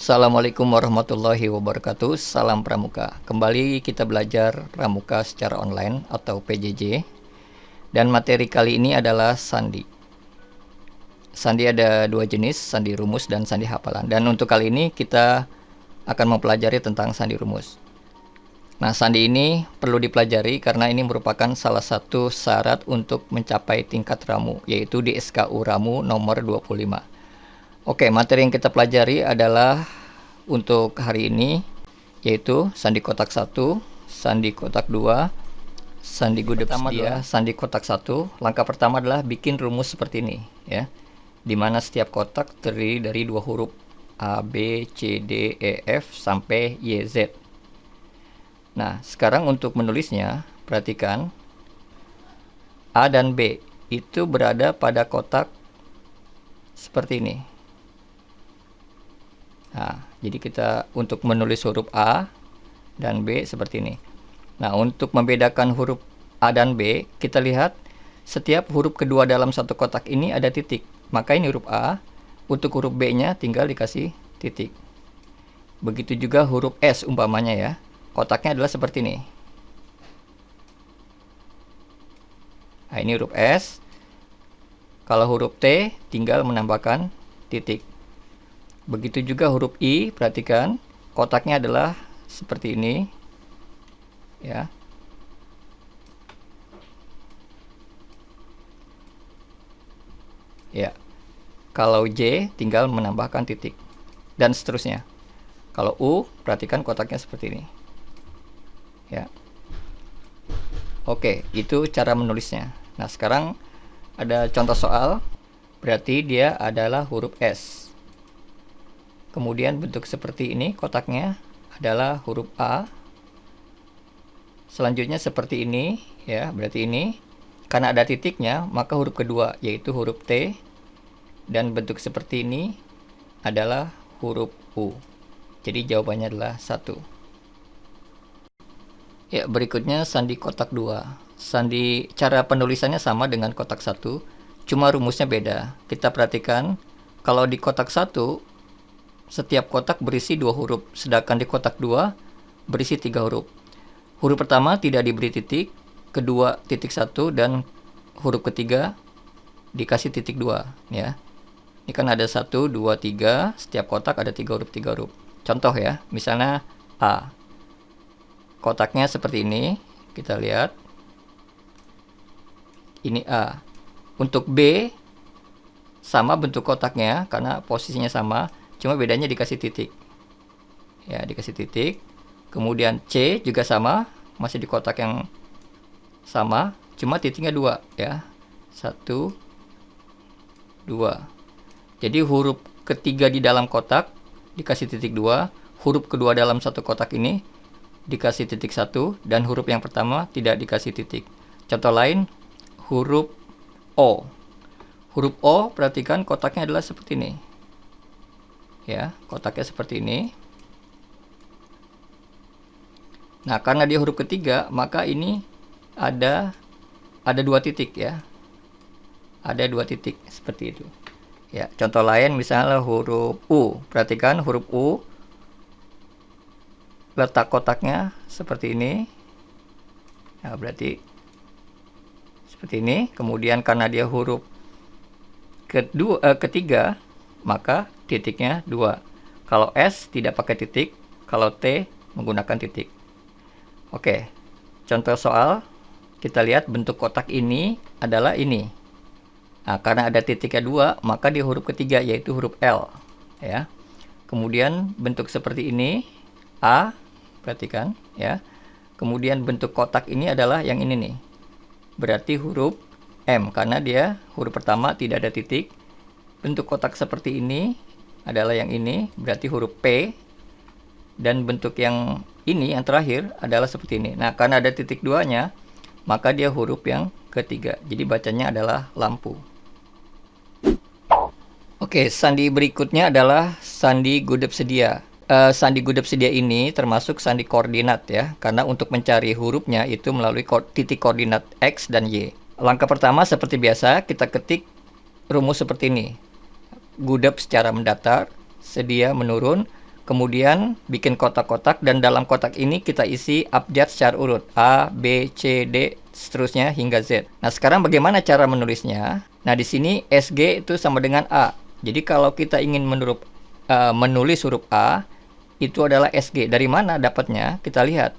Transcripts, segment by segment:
Assalamualaikum warahmatullahi wabarakatuh. Salam Pramuka. Kembali kita belajar Pramuka secara online atau PJJ. Dan materi kali ini adalah sandi. Sandi ada dua jenis, sandi rumus dan sandi hafalan. Dan untuk kali ini kita akan mempelajari tentang sandi rumus. Nah, sandi ini perlu dipelajari karena ini merupakan salah satu syarat untuk mencapai tingkat ramu, yaitu di SKU Ramu nomor 25. Oke, materi yang kita pelajari adalah untuk hari ini, yaitu sandi kotak 1, sandi kotak 2, sandi gudeg sedia, sandi kotak 1. Langkah pertama adalah bikin rumus seperti ini, ya. Di mana setiap kotak terdiri dari dua huruf A, B, C, D, E, F sampai Y, Z. Nah, sekarang untuk menulisnya, perhatikan A dan B itu berada pada kotak seperti ini. Nah, jadi kita untuk menulis huruf A dan B seperti ini. Nah, untuk membedakan huruf A dan B, kita lihat setiap huruf kedua dalam satu kotak ini ada titik. Maka ini huruf A, untuk huruf B-nya tinggal dikasih titik. Begitu juga huruf S umpamanya ya. Kotaknya adalah seperti ini. Nah, ini huruf S. Kalau huruf T tinggal menambahkan titik. Begitu juga huruf I, perhatikan kotaknya adalah seperti ini, ya. Ya. Kalau J tinggal menambahkan titik dan seterusnya. Kalau U, perhatikan kotaknya seperti ini. Ya. Oke, itu cara menulisnya. Nah, sekarang ada contoh soal. Berarti dia adalah huruf S. Kemudian bentuk seperti ini kotaknya adalah huruf A. Selanjutnya seperti ini, ya, berarti ini karena ada titiknya, maka huruf kedua yaitu huruf T, dan bentuk seperti ini adalah huruf U. Jadi jawabannya adalah 1. Ya, berikutnya sandi kotak 2. Sandi cara penulisannya sama dengan kotak 1, cuma rumusnya beda. Kita perhatikan kalau di kotak 1 setiap kotak berisi 2 huruf, sedangkan di kotak 2 berisi 3 huruf. Huruf pertama tidak diberi titik, kedua titik 1, dan huruf ketiga dikasih titik 2, ya. Ini kan ada 1, 2, 3, setiap kotak ada 3 huruf. Contoh ya, misalnya A. Kotaknya seperti ini, kita lihat. Ini A. Untuk B sama bentuk kotaknya karena posisinya sama, cuma bedanya dikasih titik. Ya, dikasih titik. Kemudian C juga sama, masih di kotak yang sama, cuma titiknya 2 ya. 1, 2. Jadi huruf ketiga di dalam kotak dikasih titik 2, huruf kedua dalam satu kotak ini dikasih titik 1, dan huruf yang pertama tidak dikasih titik. Contoh lain, huruf O. Huruf O, perhatikan kotaknya adalah seperti ini. Ya, kotaknya seperti ini. Nah, karena dia huruf ketiga, maka ini ada 2 titik ya. Ada 2 titik seperti itu. Ya, contoh lain misalnya huruf U. Perhatikan huruf U. Letak kotaknya seperti ini. Nah, berarti seperti ini. Kemudian karena dia huruf ketiga, maka titiknya 2. Kalau S tidak pakai titik, kalau T menggunakan titik. Oke, contoh soal, kita lihat bentuk kotak ini adalah ini. Nah, karena ada titiknya 2, maka di huruf ketiga yaitu huruf L, ya. Kemudian bentuk seperti ini A, perhatikan ya. Kemudian bentuk kotak ini adalah yang ini nih. Berarti huruf M karena dia huruf pertama tidak ada titik. Bentuk kotak seperti ini adalah yang ini, berarti huruf P. Dan bentuk yang ini, yang terakhir, adalah seperti ini. Nah, karena ada titik 2-nya, maka dia huruf yang ketiga. Jadi bacanya adalah lampu. Oke, sandi berikutnya adalah sandi gudeg sedia. Sandi gudeg sedia ini termasuk sandi koordinat ya, karena untuk mencari hurufnya itu melalui titik koordinat X dan Y. Langkah pertama seperti biasa, kita ketik rumus seperti ini. Gudeg secara mendatar, sedia menurun, kemudian bikin kotak-kotak, dan dalam kotak ini kita isi abjad secara urut A, B, C, D, seterusnya hingga Z. Nah, sekarang bagaimana cara menulisnya? Nah, di sini SG itu sama dengan A. Jadi kalau kita ingin menulis huruf A, itu adalah SG. Dari mana dapatnya? Kita lihat.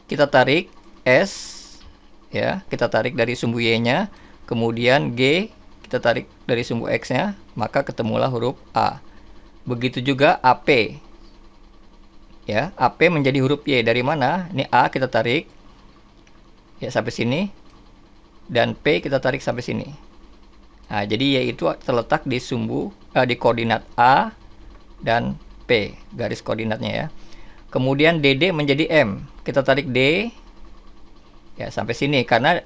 Kita tarik S, ya, kita tarik dari sumbu Y-nya, kemudian G, kita tarik dari sumbu X-nya, maka ketemulah huruf A. Begitu juga AP. Ya, AP menjadi huruf Y. Dari mana? Ini A kita tarik ya sampai sini, dan P kita tarik sampai sini. Nah, jadi Y itu terletak di di koordinat A dan P, garis koordinatnya ya. Kemudian DD menjadi M. Kita tarik D ya sampai sini, karena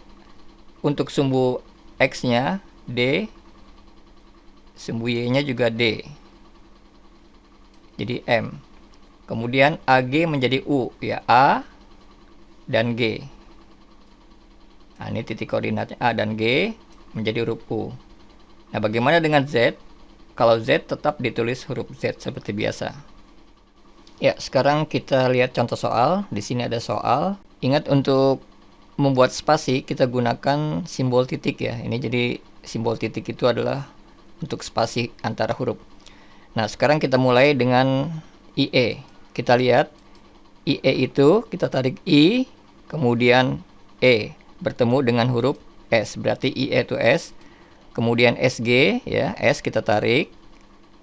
untuk sumbu X-nya D, sumbu Y-nya juga D. Jadi M. Kemudian AG menjadi U, ya A dan G. Nah, ini titik koordinatnya A dan G menjadi huruf U. Nah, bagaimana dengan Z? Kalau Z tetap ditulis huruf Z seperti biasa. Ya, sekarang kita lihat contoh soal. Di sini ada soal. Ingat, untuk membuat spasi kita gunakan simbol titik ya. Ini jadi simbol titik itu adalah untuk spasi antara huruf. Nah, sekarang kita mulai dengan IE. Kita lihat IE itu kita tarik I, kemudian E bertemu dengan huruf S, berarti IE itu S. Kemudian SG ya, S kita tarik,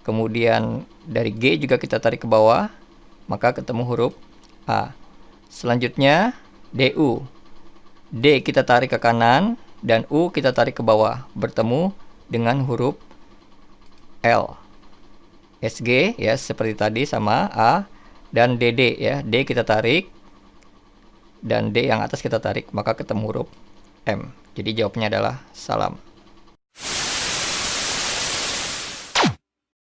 kemudian dari G juga kita tarik ke bawah, maka ketemu huruf A. Selanjutnya DU, D kita tarik ke kanan dan U kita tarik ke bawah, bertemu dengan huruf L. SG ya seperti tadi sama A, dan DD ya, D kita tarik dan D yang atas kita tarik, maka ketemu huruf M. Jadi jawabnya adalah salam.